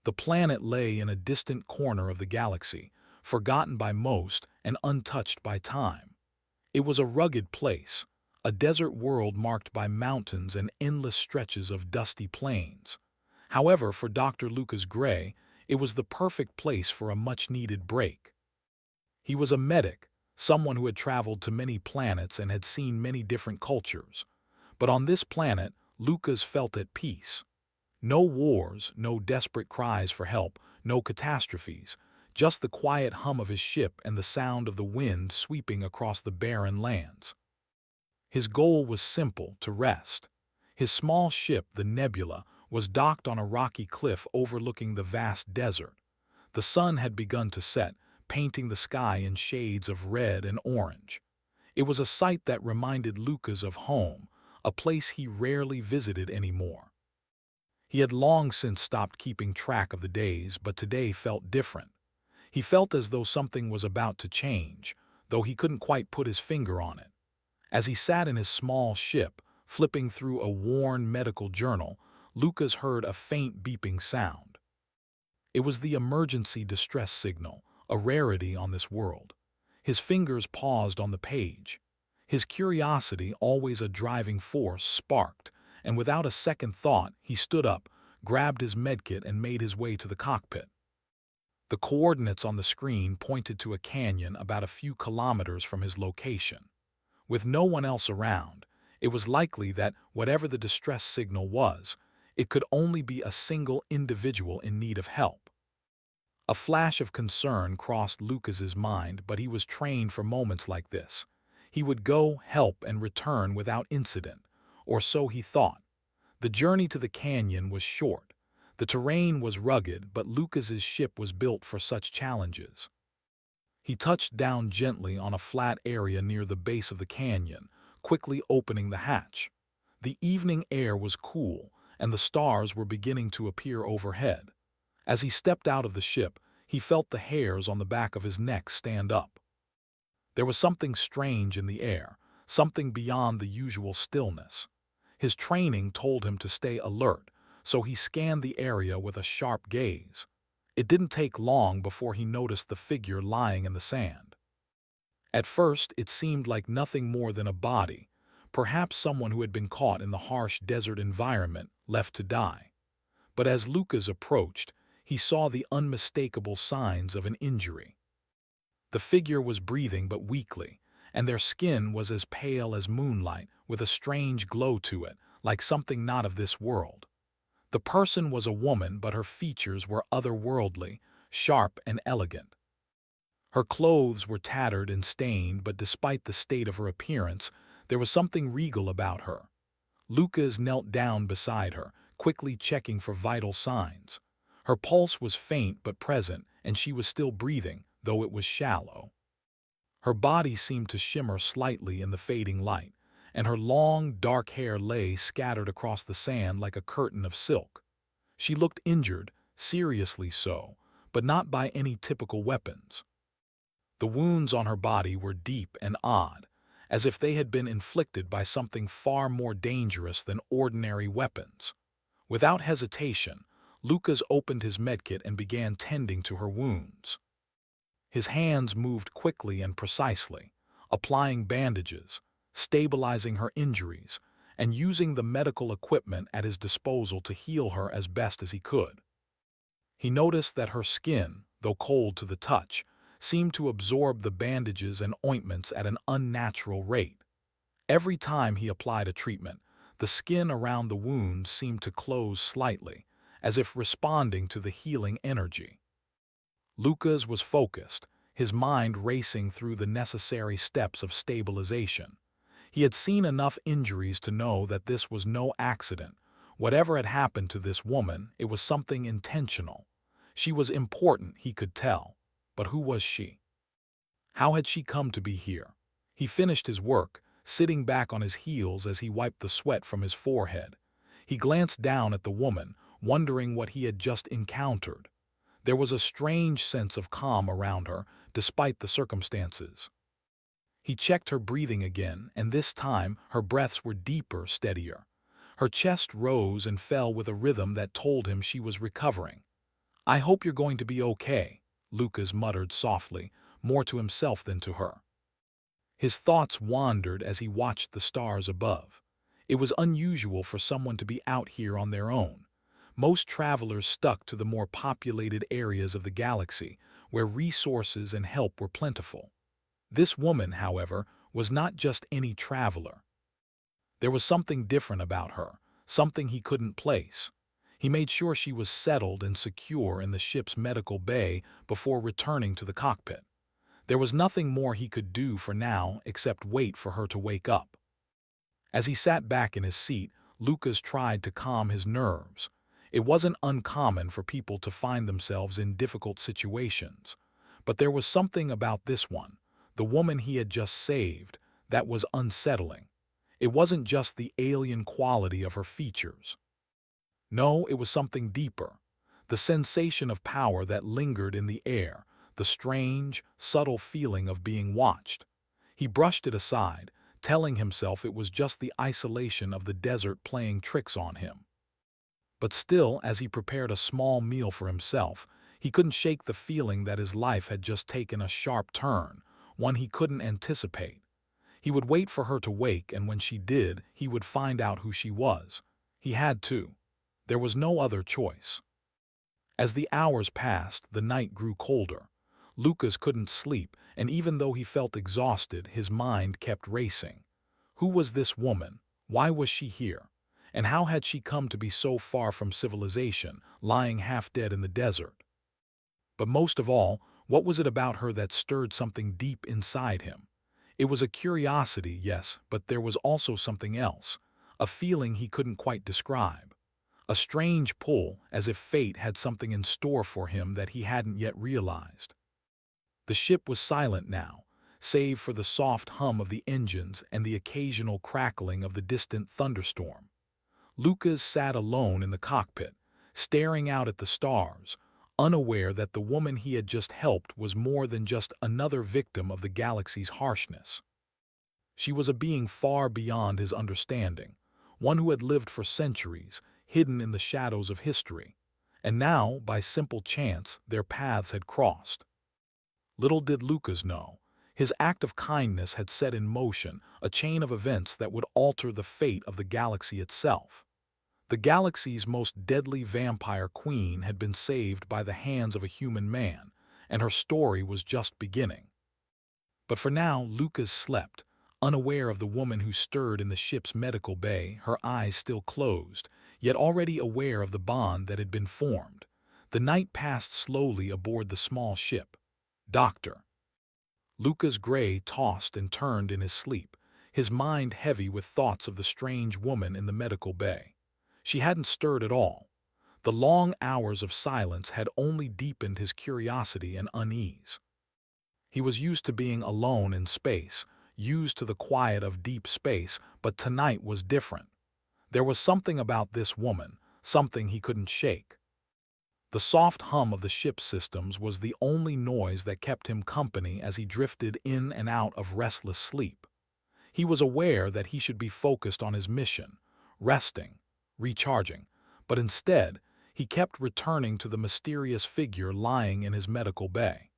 The planet lay in a distant corner of the galaxy, forgotten by most and untouched by time. It was a rugged place, a desert world marked by mountains and endless stretches of dusty plains. However, for Dr. Lucas Gray, it was the perfect place for a much-needed break. He was a medic, someone who had traveled to many planets and had seen many different cultures. But on this planet, Lucas felt at peace. No wars, no desperate cries for help, no catastrophes, just the quiet hum of his ship and the sound of the wind sweeping across the barren lands. His goal was simple: to rest. His small ship, the Nebula, was docked on a rocky cliff overlooking the vast desert. The sun had begun to set, painting the sky in shades of red and orange. It was a sight that reminded Lucas of home, a place he rarely visited anymore. He had long since stopped keeping track of the days, but today felt different. He felt as though something was about to change, though he couldn't quite put his finger on it. As he sat in his small ship, flipping through a worn medical journal, Lucas heard a faint beeping sound. It was the emergency distress signal, a rarity on this world. His fingers paused on the page. His curiosity, always a driving force, sparked, and without a second thought, he stood up, grabbed his medkit, and made his way to the cockpit. The coordinates on the screen pointed to a canyon about a few kilometers from his location. With no one else around, it was likely that whatever the distress signal was, it could only be a single individual in need of help. A flash of concern crossed Lucas's mind, but he was trained for moments like this. He would go, help, and return without incident, or so he thought. The journey to the canyon was short. The terrain was rugged, but Lucas's ship was built for such challenges. He touched down gently on a flat area near the base of the canyon, quickly opening the hatch. The evening air was cool, and the stars were beginning to appear overhead. As he stepped out of the ship, he felt the hairs on the back of his neck stand up. There was something strange in the air, something beyond the usual stillness. His training told him to stay alert, so he scanned the area with a sharp gaze. It didn't take long before he noticed the figure lying in the sand. At first, it seemed like nothing more than a body, perhaps someone who had been caught in the harsh desert environment, left to die. But as Lucas approached, he saw the unmistakable signs of an injury. The figure was breathing but weakly, and their skin was as pale as moonlight, with a strange glow to it, like something not of this world. The person was a woman, but her features were otherworldly, sharp and elegant. Her clothes were tattered and stained, but despite the state of her appearance, there was something regal about her. Lucas knelt down beside her, quickly checking for vital signs. Her pulse was faint but present, and she was still breathing, though it was shallow. Her body seemed to shimmer slightly in the fading light, and her long, dark hair lay scattered across the sand like a curtain of silk. She looked injured, seriously so, but not by any typical weapons. The wounds on her body were deep and odd, as if they had been inflicted by something far more dangerous than ordinary weapons. Without hesitation, Lucas opened his medkit and began tending to her wounds. His hands moved quickly and precisely, applying bandages, stabilizing her injuries, and using the medical equipment at his disposal to heal her as best as he could. He noticed that her skin, though cold to the touch, seemed to absorb the bandages and ointments at an unnatural rate. Every time he applied a treatment, the skin around the wound seemed to close slightly, as if responding to the healing energy. Lucas was focused, his mind racing through the necessary steps of stabilization. He had seen enough injuries to know that this was no accident. Whatever had happened to this woman, it was something intentional. She was important, he could tell. But who was she? How had she come to be here? He finished his work, sitting back on his heels as he wiped the sweat from his forehead. He glanced down at the woman, wondering what he had just encountered. There was a strange sense of calm around her, despite the circumstances. He checked her breathing again, and this time her breaths were deeper, steadier. Her chest rose and fell with a rhythm that told him she was recovering. "I hope you're going to be okay," Lucas muttered softly, more to himself than to her. His thoughts wandered as he watched the stars above. It was unusual for someone to be out here on their own. Most travelers stuck to the more populated areas of the galaxy, where resources and help were plentiful. This woman, however, was not just any traveler. There was something different about her, something he couldn't place. He made sure she was settled and secure in the ship's medical bay before returning to the cockpit. There was nothing more he could do for now except wait for her to wake up. As he sat back in his seat, Lucas tried to calm his nerves. It wasn't uncommon for people to find themselves in difficult situations. But there was something about this one, the woman he had just saved, that was unsettling. It wasn't just the alien quality of her features. No, it was something deeper. The sensation of power that lingered in the air, the strange, subtle feeling of being watched. He brushed it aside, telling himself it was just the isolation of the desert playing tricks on him. But still, as he prepared a small meal for himself, he couldn't shake the feeling that his life had just taken a sharp turn, one he couldn't anticipate. He would wait for her to wake, and when she did, he would find out who she was. He had to. There was no other choice. As the hours passed, the night grew colder. Lucas couldn't sleep, and even though he felt exhausted, his mind kept racing. Who was this woman? Why was she here? And how had she come to be so far from civilization, lying half dead in the desert? But most of all, what was it about her that stirred something deep inside him? It was a curiosity, yes, but there was also something else, a feeling he couldn't quite describe. A strange pull, as if fate had something in store for him that he hadn't yet realized. The ship was silent now, save for the soft hum of the engines and the occasional crackling of the distant thunderstorm. Lucas sat alone in the cockpit, staring out at the stars, unaware that the woman he had just helped was more than just another victim of the galaxy's harshness. She was a being far beyond his understanding, one who had lived for centuries, hidden in the shadows of history. And now, by simple chance, their paths had crossed. Little did Lucas know, his act of kindness had set in motion a chain of events that would alter the fate of the galaxy itself. The galaxy's most deadly vampire queen had been saved by the hands of a human man, and her story was just beginning. But for now, Lucas slept, unaware of the woman who stirred in the ship's medical bay, her eyes still closed, yet already aware of the bond that had been formed. The night passed slowly aboard the small ship. Doctor. Lucas Gray tossed and turned in his sleep, his mind heavy with thoughts of the strange woman in the medical bay. She hadn't stirred at all. The long hours of silence had only deepened his curiosity and unease. He was used to being alone in space, used to the quiet of deep space, but tonight was different. There was something about this woman, something he couldn't shake. The soft hum of the ship's systems was the only noise that kept him company as he drifted in and out of restless sleep. He was aware that he should be focused on his mission, resting, recharging, but instead, he kept returning to the mysterious figure lying in his medical bay.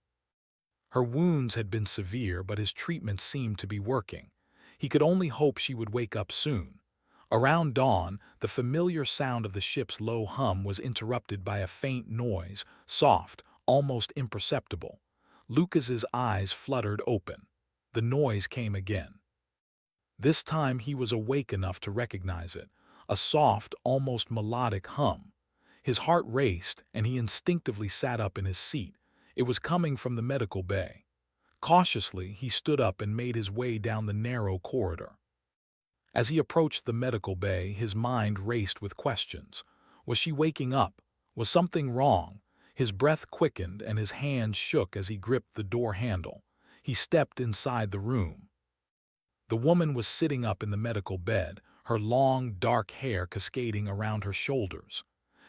Her wounds had been severe, but his treatment seemed to be working. He could only hope she would wake up soon. Around dawn, the familiar sound of the ship's low hum was interrupted by a faint noise, soft, almost imperceptible. Lucas's eyes fluttered open. The noise came again. This time he was awake enough to recognize it, a soft, almost melodic hum. His heart raced, and he instinctively sat up in his seat. It was coming from the medical bay. Cautiously, he stood up and made his way down the narrow corridor. As he approached the medical bay, his mind raced with questions. Was she waking up? Was something wrong? His breath quickened and his hand shook as he gripped the door handle. He stepped inside the room. The woman was sitting up in the medical bed, her long, dark hair cascading around her shoulders.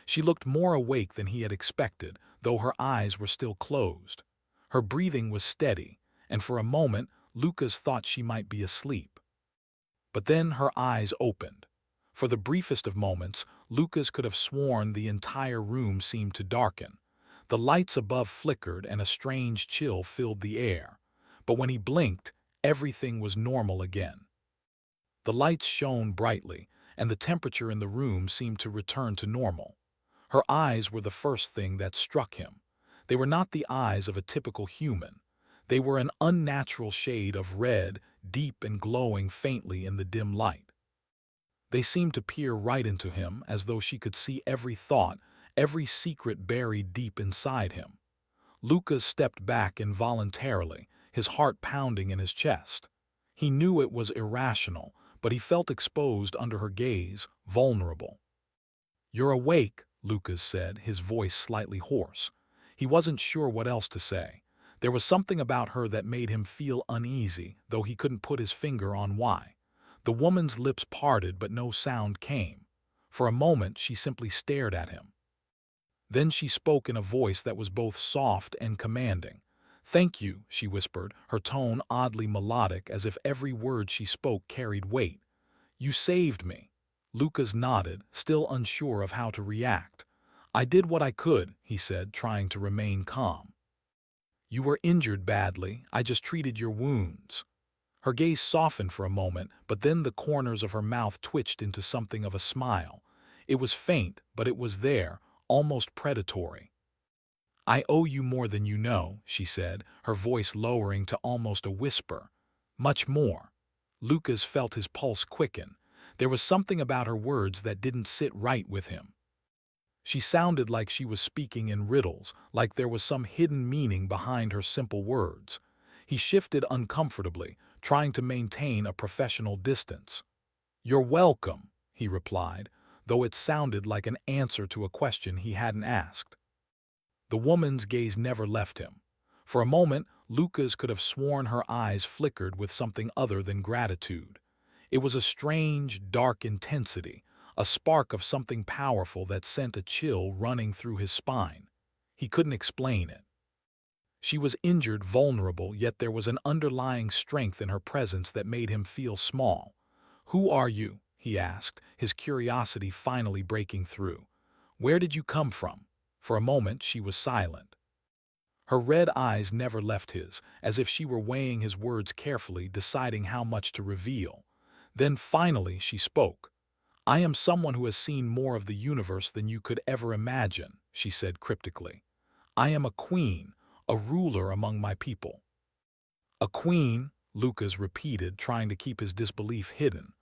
She looked more awake than he had expected, though her eyes were still closed. Her breathing was steady, and for a moment, Lucas thought she might be asleep. But then her eyes opened. For the briefest of moments, Lucas could have sworn the entire room seemed to darken. The lights above flickered and a strange chill filled the air. But when he blinked, everything was normal again. The lights shone brightly, and the temperature in the room seemed to return to normal. Her eyes were the first thing that struck him. They were not the eyes of a typical human. They were an unnatural shade of red, deep and glowing faintly in the dim light. They seemed to peer right into him as though she could see every thought, every secret buried deep inside him. Lucas stepped back involuntarily, his heart pounding in his chest. He knew it was irrational, but he felt exposed under her gaze, vulnerable. "You're awake," Lucas said, his voice slightly hoarse. He wasn't sure what else to say. There was something about her that made him feel uneasy, though he couldn't put his finger on why. The woman's lips parted, but no sound came. For a moment, she simply stared at him. Then she spoke in a voice that was both soft and commanding. "Thank you," she whispered, her tone oddly melodic, as if every word she spoke carried weight. "You saved me." Lucas nodded, still unsure of how to react. "I did what I could," he said, trying to remain calm. "You were injured badly. I just treated your wounds." Her gaze softened for a moment, but then the corners of her mouth twitched into something of a smile. It was faint, but it was there, almost predatory. "I owe you more than you know," she said, her voice lowering to almost a whisper. "Much more." Lucas felt his pulse quicken. There was something about her words that didn't sit right with him. She sounded like she was speaking in riddles, like there was some hidden meaning behind her simple words. He shifted uncomfortably, trying to maintain a professional distance. "You're welcome," he replied, though it sounded like an answer to a question he hadn't asked. The woman's gaze never left him. For a moment, Lucas could have sworn her eyes flickered with something other than gratitude. It was a strange, dark intensity, a spark of something powerful that sent a chill running through his spine. He couldn't explain it. She was injured, vulnerable, yet there was an underlying strength in her presence that made him feel small. "Who are you?" he asked, his curiosity finally breaking through. "Where did you come from?" For a moment she was silent. Her red eyes never left his, as if she were weighing his words carefully, deciding how much to reveal. Then finally she spoke. "I am someone who has seen more of the universe than you could ever imagine," she said cryptically. "I am a queen, a ruler among my people." "A queen?" Lucas repeated, trying to keep his disbelief hidden.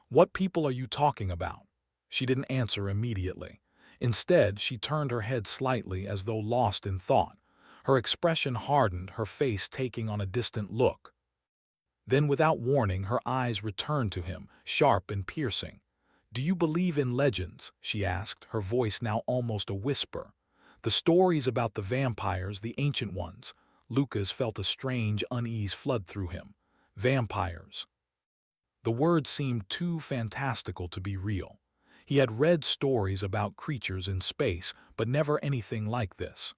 "What people are you talking about?" She didn't answer immediately. Instead, she turned her head slightly as though lost in thought. Her expression hardened, her face taking on a distant look. Then, without warning, her eyes returned to him, sharp and piercing. "Do you believe in legends?" she asked, her voice now almost a whisper. "The stories about the vampires, the ancient ones." Lucas felt a strange unease flood through him. Vampires. The word seemed too fantastical to be real. He had read stories about creatures in space, but never anything like this.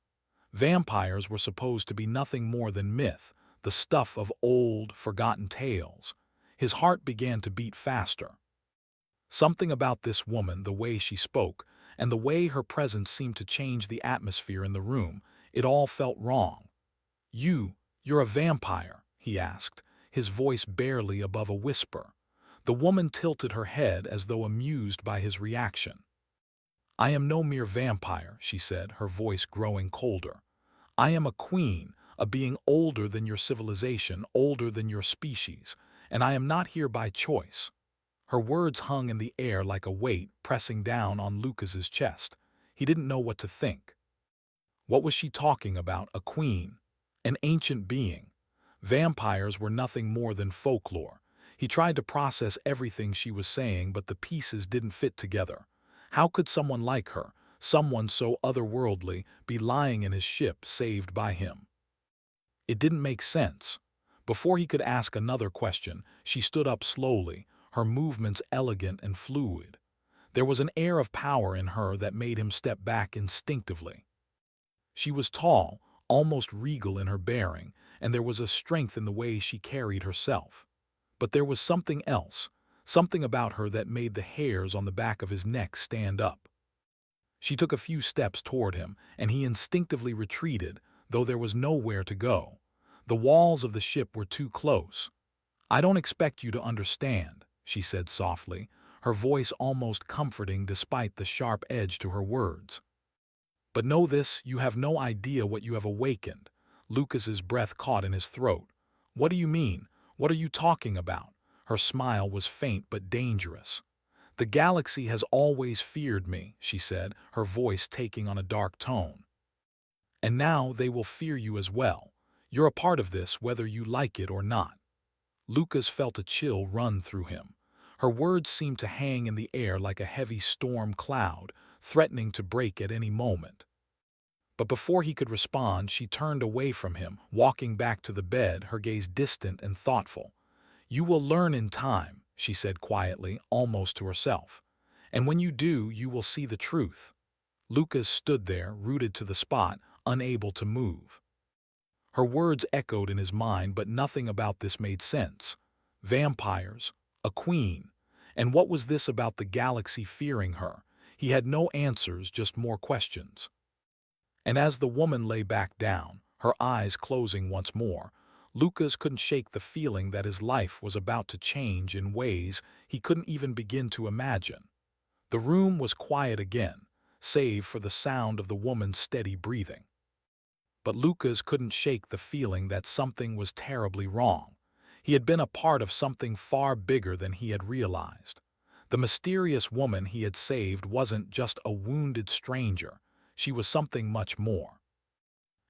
Vampires were supposed to be nothing more than myth, the stuff of old, forgotten tales. His heart began to beat faster. Something about this woman, the way she spoke, and the way her presence seemed to change the atmosphere in the room, it all felt wrong. "You're a vampire?" he asked, his voice barely above a whisper. The woman tilted her head as though amused by his reaction. "I am no mere vampire," she said, her voice growing colder. "I am a queen, a being older than your civilization, older than your species, and I am not here by choice." Her words hung in the air like a weight, pressing down on Lucas's chest. He didn't know what to think. What was she talking about? A queen? An ancient being? Vampires were nothing more than folklore. He tried to process everything she was saying, but the pieces didn't fit together. How could someone like her, someone so otherworldly, be lying in his ship saved by him? It didn't make sense. Before he could ask another question, she stood up slowly, her movements elegant and fluid. There was an air of power in her that made him step back instinctively. She was tall, almost regal in her bearing, and there was a strength in the way she carried herself. But there was something else, something about her that made the hairs on the back of his neck stand up. She took a few steps toward him, and he instinctively retreated, though there was nowhere to go. The walls of the ship were too close. "I don't expect you to understand," she said softly, her voice almost comforting despite the sharp edge to her words. "But know this, you have no idea what you have awakened." Lucas's breath caught in his throat. "What do you mean? What are you talking about?" Her smile was faint but dangerous. "The galaxy has always feared me," she said, her voice taking on a dark tone. "And now they will fear you as well. You're a part of this whether you like it or not." Lucas felt a chill run through him. Her words seemed to hang in the air like a heavy storm cloud, threatening to break at any moment. But before he could respond, she turned away from him, walking back to the bed, her gaze distant and thoughtful. "You will learn in time," she said quietly, almost to herself. "And when you do, you will see the truth." Lucas stood there, rooted to the spot, unable to move. Her words echoed in his mind, but nothing about this made sense. Vampires, a queen, and what was this about the galaxy fearing her? He had no answers, just more questions. And as the woman lay back down, her eyes closing once more, Lucas couldn't shake the feeling that his life was about to change in ways he couldn't even begin to imagine. The room was quiet again, save for the sound of the woman's steady breathing. But Lucas couldn't shake the feeling that something was terribly wrong. He had been a part of something far bigger than he had realized. The mysterious woman he had saved wasn't just a wounded stranger, she was something much more.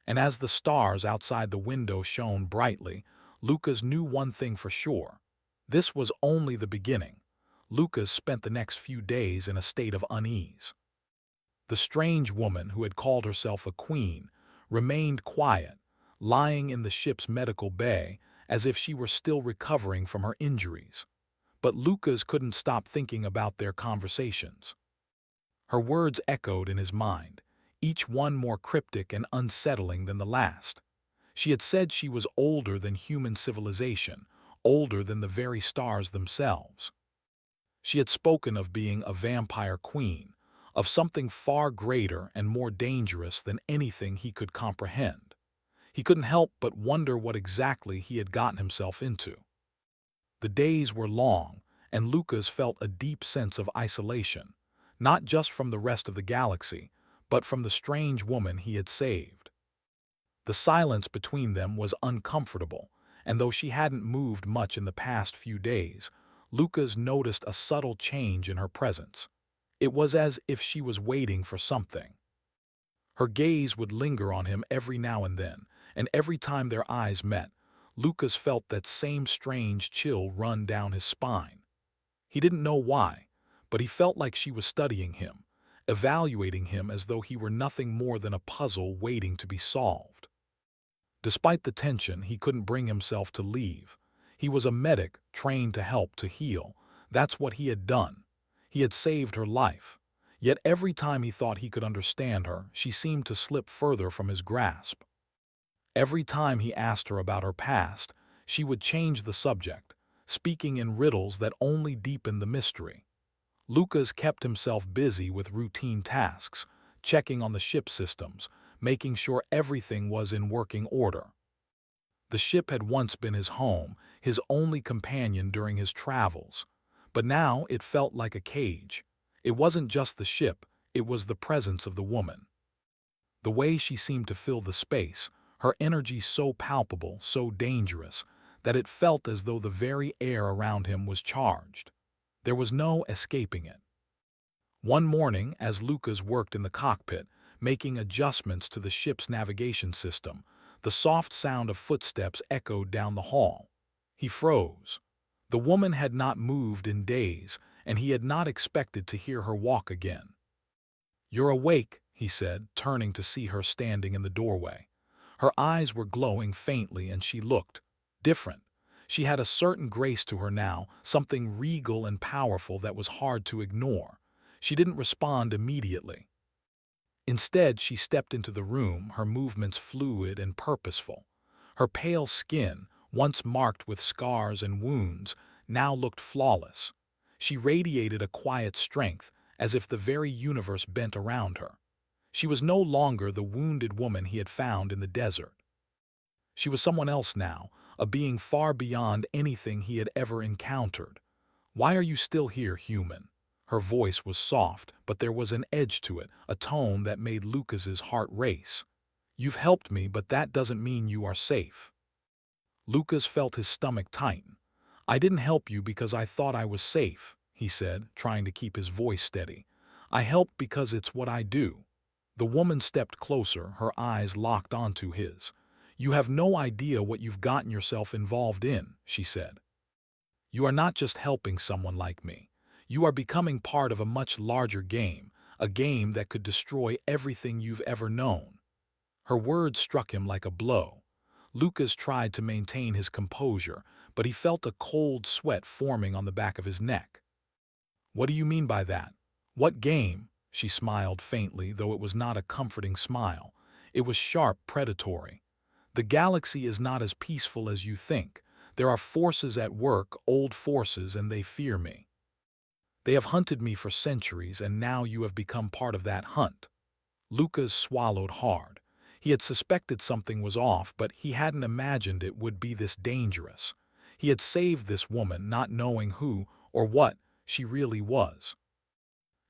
And as the stars outside the window shone brightly, Lucas knew one thing for sure. This was only the beginning. Lucas spent the next few days in a state of unease. The strange woman who had called herself a queen remained quiet, lying in the ship's medical bay as if she were still recovering from her injuries. But Lucas couldn't stop thinking about their conversations. Her words echoed in his mind, each one more cryptic and unsettling than the last. She had said she was older than human civilization, older than the very stars themselves. She had spoken of being a vampire queen, of something far greater and more dangerous than anything he could comprehend. He couldn't help but wonder what exactly he had gotten himself into. The days were long, and Lucas felt a deep sense of isolation, not just from the rest of the galaxy, but from the strange woman he had saved. The silence between them was uncomfortable, and though she hadn't moved much in the past few days, Lucas noticed a subtle change in her presence. It was as if she was waiting for something. Her gaze would linger on him every now and every time their eyes met, Lucas felt that same strange chill run down his spine. He didn't know why, but he felt like she was studying him, evaluating him as though he were nothing more than a puzzle waiting to be solved. Despite the tension, he couldn't bring himself to leave. He was a medic trained to help, to heal. That's what he had done. He had saved her life. Yet every time he thought he could understand her, she seemed to slip further from his grasp. Every time he asked her about her past, she would change the subject, speaking in riddles that only deepened the mystery. Lucas kept himself busy with routine tasks, checking on the ship systems, making sure everything was in working order. The ship had once been his home, his only companion during his travels, but now it felt like a cage. It wasn't just the ship, it was the presence of the woman. The way she seemed to fill the space, her energy so palpable, so dangerous, that it felt as though the very air around him was charged. There was no escaping it. One morning, as Lucas worked in the cockpit, making adjustments to the ship's navigation system, the soft sound of footsteps echoed down the hall. He froze. The woman had not moved in days, and he had not expected to hear her walk again. "You're awake," he said, turning to see her standing in the doorway. Her eyes were glowing faintly, and she looked different. She had a certain grace to her now, something regal and powerful that was hard to ignore. She didn't respond immediately. Instead, she stepped into the room, her movements fluid and purposeful. Her pale skin, once marked with scars and wounds, now looked flawless. She radiated a quiet strength, as if the very universe bent around her. She was no longer the wounded woman he had found in the desert. She was someone else now, a being far beyond anything he had ever encountered. "Why are you still here, human?" Her voice was soft, but there was an edge to it, a tone that made Lucas's heart race. "You've helped me, but that doesn't mean you are safe." Lucas felt his stomach tighten. "I didn't help you because I thought I was safe," he said, trying to keep his voice steady. "I helped because it's what I do." The woman stepped closer, her eyes locked onto his. "You have no idea what you've gotten yourself involved in," she said. "You are not just helping someone like me. You are becoming part of a much larger game, a game that could destroy everything you've ever known." Her words struck him like a blow. Lucas tried to maintain his composure, but he felt a cold sweat forming on the back of his neck. "What do you mean by that? What game?" She smiled faintly, though it was not a comforting smile. It was sharp, predatory. "The galaxy is not as peaceful as you think. There are forces at work, old forces, and they fear me. They have hunted me for centuries, and now you have become part of that hunt." Lucas swallowed hard. He had suspected something was off, but he hadn't imagined it would be this dangerous. He had saved this woman, not knowing who or what she really was.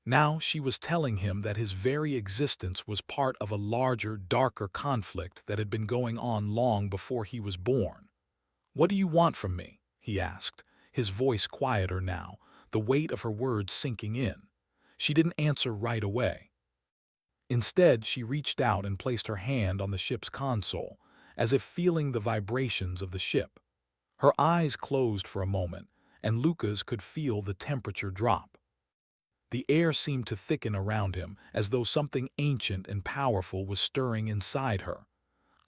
Now she was telling him that his very existence was part of a larger, darker conflict that had been going on long before he was born. "What do you want from me?" he asked, his voice quieter now, the weight of her words sinking in. She didn't answer right away. Instead, she reached out and placed her hand on the ship's console, as if feeling the vibrations of the ship. Her eyes closed for a moment, and Lucas could feel the temperature drop. The air seemed to thicken around him, as though something ancient and powerful was stirring inside her.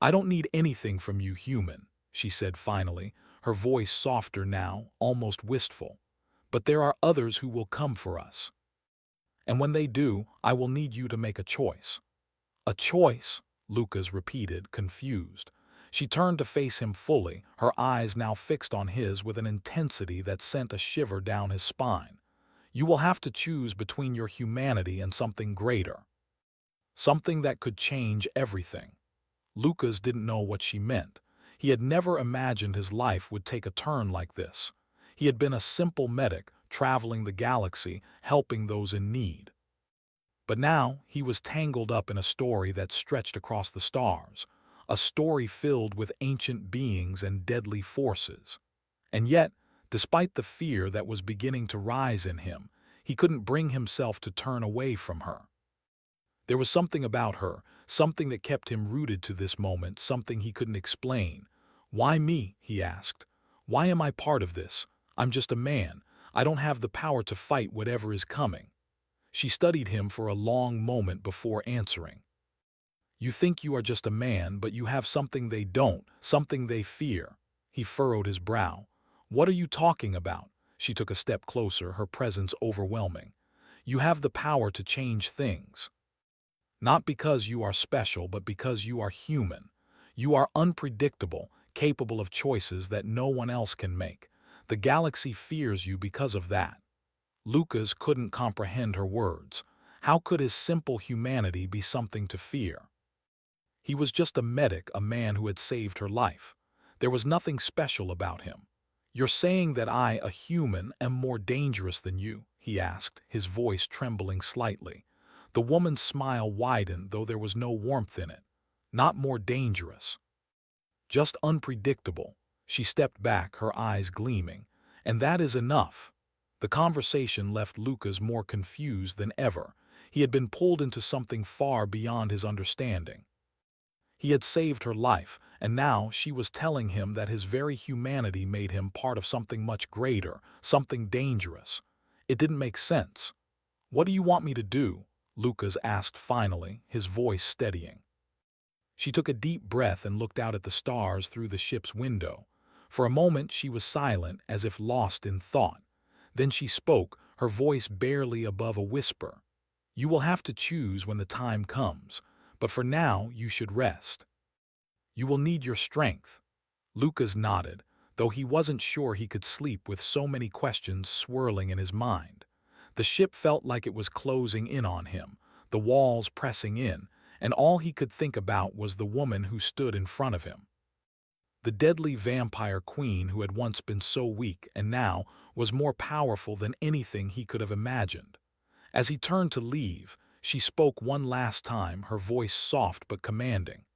"I don't need anything from you, human," she said finally, her voice softer now, almost wistful. "But there are others who will come for us. And when they do, I will need you to make a choice." "A choice?" Lucas repeated, confused. She turned to face him fully, her eyes now fixed on his with an intensity that sent a shiver down his spine. "You will have to choose between your humanity and something greater. Something that could change everything." Lucas didn't know what she meant. He had never imagined his life would take a turn like this. He had been a simple medic, traveling the galaxy, helping those in need. But now he was tangled up in a story that stretched across the stars, a story filled with ancient beings and deadly forces. And yet, despite the fear that was beginning to rise in him, he couldn't bring himself to turn away from her. There was something about her, something that kept him rooted to this moment, something he couldn't explain. "Why me?" he asked. "Why am I part of this? I'm just a man. I don't have the power to fight whatever is coming." She studied him for a long moment before answering. "You think you are just a man, but you have something they don't, something they fear." He furrowed his brow. "What are you talking about?" She took a step closer, her presence overwhelming. "You have the power to change things. Not because you are special, but because you are human. You are unpredictable, capable of choices that no one else can make. The galaxy fears you because of that." Lucas couldn't comprehend her words. How could his simple humanity be something to fear? He was just a medic, a man who had saved her life. There was nothing special about him. "You're saying that I, a human, am more dangerous than you?" he asked, his voice trembling slightly. The woman's smile widened, though there was no warmth in it. "Not more dangerous. Just unpredictable." She stepped back, her eyes gleaming. "And that is enough." The conversation left Lucas more confused than ever. He had been pulled into something far beyond his understanding. He had saved her life, and now she was telling him that his very humanity made him part of something much greater, something dangerous. It didn't make sense. "What do you want me to do?" Lucas asked finally, his voice steadying. She took a deep breath and looked out at the stars through the ship's window. For a moment she was silent, as if lost in thought. Then she spoke, her voice barely above a whisper. "You will have to choose when the time comes, but for now you should rest. You will need your strength." Lucas nodded, though he wasn't sure he could sleep with so many questions swirling in his mind. The ship felt like it was closing in on him, the walls pressing in, and all he could think about was the woman who stood in front of him. The deadly vampire queen who had once been so weak and now was more powerful than anything he could have imagined. As he turned to leave, she spoke one last time, her voice soft but commanding.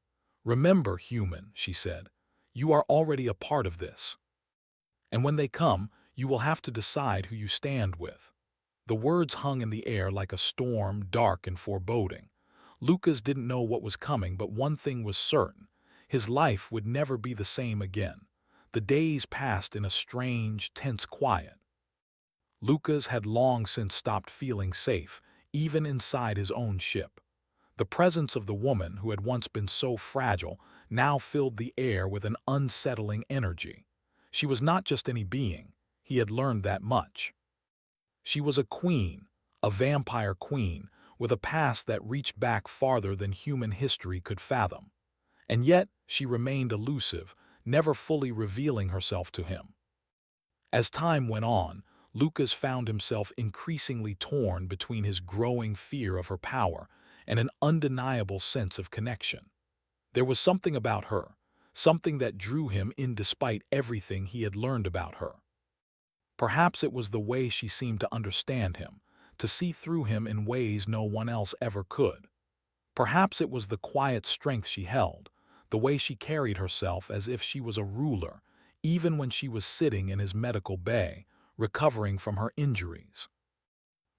"Remember, human," she said, "you are already a part of this. And when they come, you will have to decide who you stand with." The words hung in the air like a storm, dark and foreboding. Lucas didn't know what was coming, but one thing was certain. His life would never be the same again. The days passed in a strange, tense quiet. Lucas had long since stopped feeling safe, even inside his own ship. The presence of the woman who had once been so fragile now filled the air with an unsettling energy. She was not just any being. He had learned that much. She was a queen, a vampire queen, with a past that reached back farther than human history could fathom. And yet she remained elusive, never fully revealing herself to him. As time went on, Lucas found himself increasingly torn between his growing fear of her power and an undeniable sense of connection. There was something about her, something that drew him in despite everything he had learned about her. Perhaps it was the way she seemed to understand him, to see through him in ways no one else ever could. Perhaps it was the quiet strength she held, the way she carried herself as if she was a ruler, even when she was sitting in his medical bay, recovering from her injuries.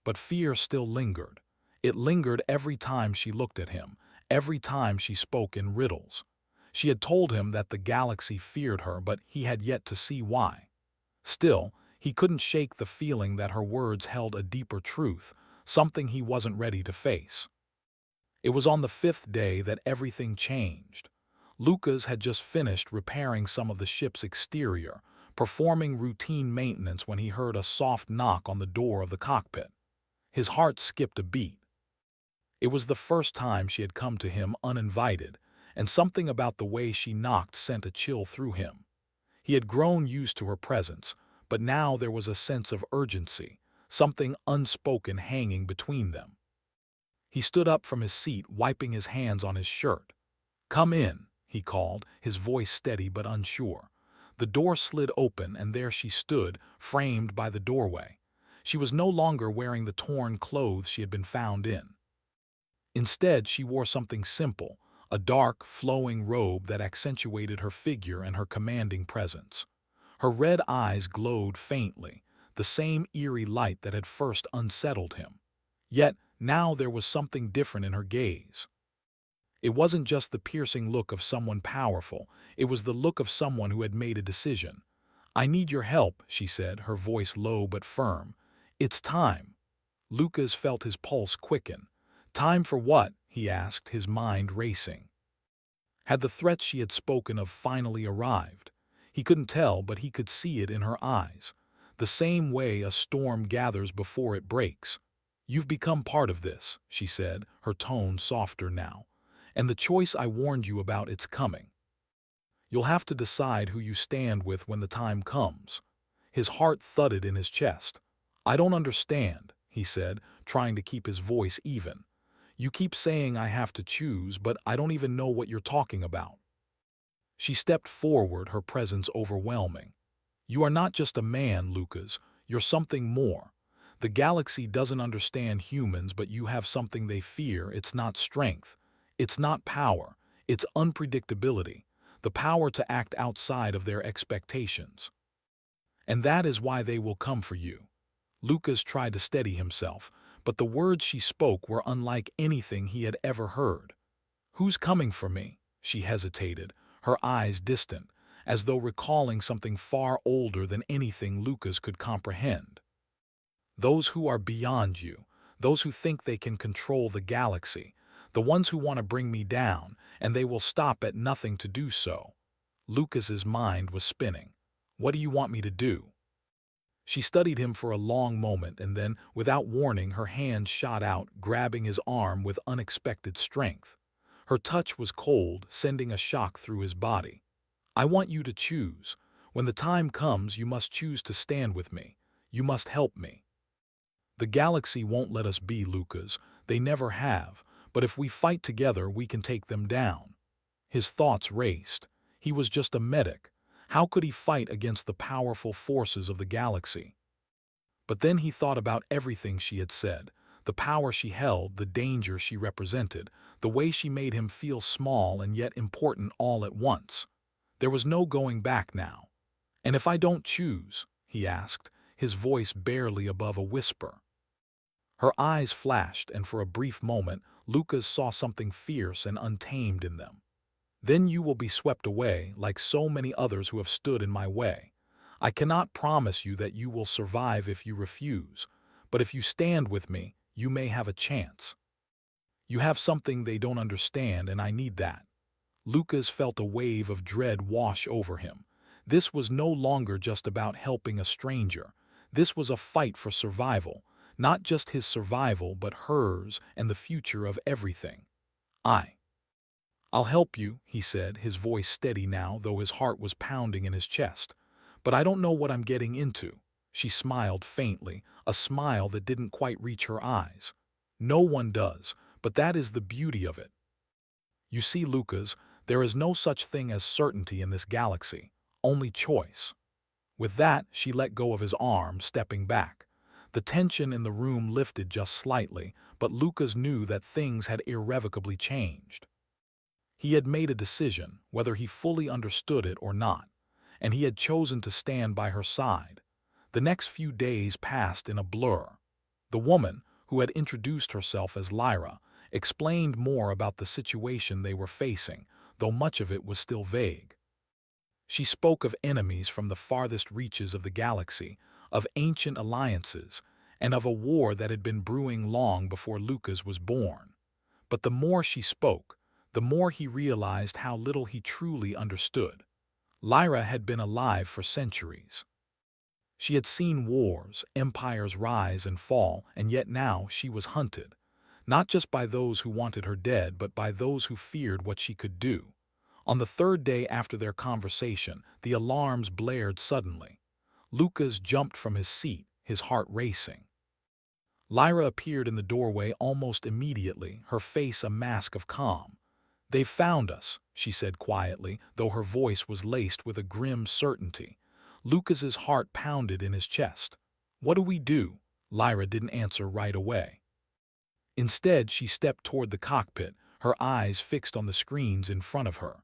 But fear still lingered. It lingered every time she looked at him, every time she spoke in riddles. She had told him that the galaxy feared her, but he had yet to see why. Still, he couldn't shake the feeling that her words held a deeper truth, something he wasn't ready to face. It was on the fifth day that everything changed. Lucas had just finished repairing some of the ship's exterior, performing routine maintenance when he heard a soft knock on the door of the cockpit. His heart skipped a beat. It was the first time she had come to him uninvited, and something about the way she knocked sent a chill through him. He had grown used to her presence, but now there was a sense of urgency, something unspoken hanging between them. He stood up from his seat, wiping his hands on his shirt. "Come in," he called, his voice steady but unsure. The door slid open, and there she stood, framed by the doorway. She was no longer wearing the torn clothes she had been found in. Instead, she wore something simple, a dark, flowing robe that accentuated her figure and her commanding presence. Her red eyes glowed faintly, the same eerie light that had first unsettled him. Yet, now there was something different in her gaze. It wasn't just the piercing look of someone powerful, it was the look of someone who had made a decision. "I need your help," she said, her voice low but firm. "It's time." Lucas felt his pulse quicken. Time for what? He asked, his mind racing. Had the threat she had spoken of finally arrived? He couldn't tell, but he could see it in her eyes. The same way a storm gathers before it breaks. "You've become part of this," she said, her tone softer now. "And the choice I warned you about, it's coming. You'll have to decide who you stand with when the time comes." His heart thudded in his chest. "I don't understand," he said, trying to keep his voice even. "You keep saying I have to choose, but I don't even know what you're talking about." She stepped forward, her presence overwhelming. "You are not just a man, Lucas. You're something more. The galaxy doesn't understand humans, but you have something they fear. It's not strength. It's not power. It's unpredictability. The power to act outside of their expectations. And that is why they will come for you." Lucas tried to steady himself, but the words she spoke were unlike anything he had ever heard. "Who's coming for me?" She hesitated, her eyes distant, as though recalling something far older than anything Lucas could comprehend. "Those who are beyond you, those who think they can control the galaxy, the ones who want to bring me down, and they will stop at nothing to do so." Lucas's mind was spinning. "What do you want me to do?" She studied him for a long moment, and then, without warning, her hand shot out, grabbing his arm with unexpected strength. Her touch was cold, sending a shock through his body. "I want you to choose. When the time comes, you must choose to stand with me. You must help me." The galaxy won't let us be, Lucas. They never have, but if we fight together, we can take them down. His thoughts raced. He was just a medic. How could he fight against the powerful forces of the galaxy? But then he thought about everything she had said, the power she held, the danger she represented, the way she made him feel small and yet important all at once. There was no going back now. "And if I don't choose?" he asked, his voice barely above a whisper. Her eyes flashed, and for a brief moment, Lucas saw something fierce and untamed in them. "Then you will be swept away, like so many others who have stood in my way. I cannot promise you that you will survive if you refuse, but if you stand with me, you may have a chance. You have something they don't understand, and I need that." Lucas felt a wave of dread wash over him. This was no longer just about helping a stranger. This was a fight for survival, not just his survival, but hers and the future of everything. "I'll help you," he said, his voice steady now, though his heart was pounding in his chest. "But I don't know what I'm getting into." She smiled faintly, a smile that didn't quite reach her eyes. "No one does, but that is the beauty of it. You see, Lucas, there is no such thing as certainty in this galaxy, only choice." With that, she let go of his arm, stepping back. The tension in the room lifted just slightly, but Lucas knew that things had irrevocably changed. He had made a decision, whether he fully understood it or not, and he had chosen to stand by her side. The next few days passed in a blur. The woman, who had introduced herself as Lyra, explained more about the situation they were facing, though much of it was still vague. She spoke of enemies from the farthest reaches of the galaxy, of ancient alliances, and of a war that had been brewing long before Lucas was born. But the more she spoke, the more he realized how little he truly understood. Lyra had been alive for centuries. She had seen wars, empires rise and fall, and yet now she was hunted, not just by those who wanted her dead, but by those who feared what she could do. On the third day after their conversation, the alarms blared suddenly. Lucas jumped from his seat, his heart racing. Lyra appeared in the doorway almost immediately, her face a mask of calm. "They've found us," she said quietly, though her voice was laced with a grim certainty. Lucas's heart pounded in his chest. "What do we do?" Lyra didn't answer right away. Instead, she stepped toward the cockpit, her eyes fixed on the screens in front of her.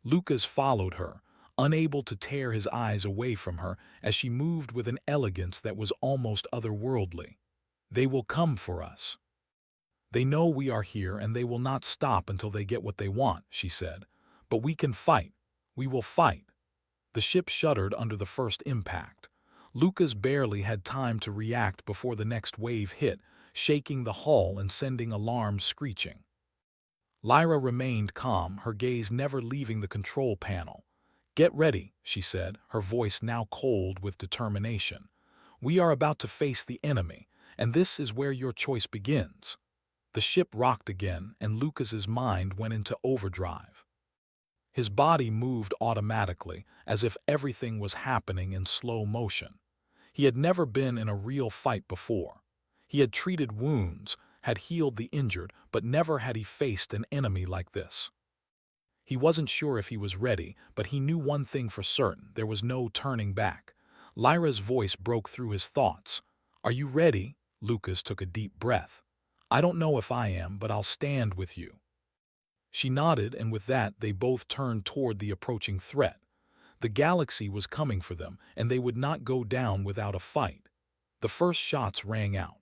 Lucas followed her, unable to tear his eyes away from her as she moved with an elegance that was almost otherworldly. "They will come for us. They know we are here, and they will not stop until they get what they want," she said. "But we can fight. We will fight." The ship shuddered under the first impact. Lucas barely had time to react before the next wave hit, shaking the hull and sending alarms screeching. Lyra remained calm, her gaze never leaving the control panel. "Get ready," she said, her voice now cold with determination. "We are about to face the enemy, and this is where your choice begins." The ship rocked again, and Lucas's mind went into overdrive. His body moved automatically, as if everything was happening in slow motion. He had never been in a real fight before. He had treated wounds, had healed the injured, but never had he faced an enemy like this. He wasn't sure if he was ready, but he knew one thing for certain: there was no turning back. Lyra's voice broke through his thoughts. "Are you ready?" Lucas took a deep breath. "I don't know if I am, but I'll stand with you." She nodded, and with that they both turned toward the approaching threat. The galaxy was coming for them, and they would not go down without a fight. The first shots rang out.